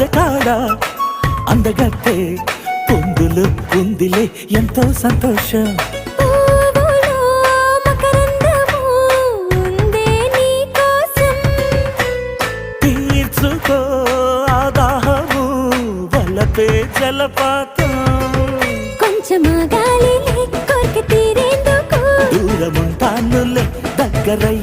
కాడ అందగత్తే పొందులు ఉందిలే ఎంతో సంతోషం పువ్వులో మకరందము ఉందే నీ కోసం తీర్చుకో ఆదాహము వలపే జలపాతం కొంచెం గాలిలే కోరిక తీరేందుకు దూరముంటానులే దగ్గరై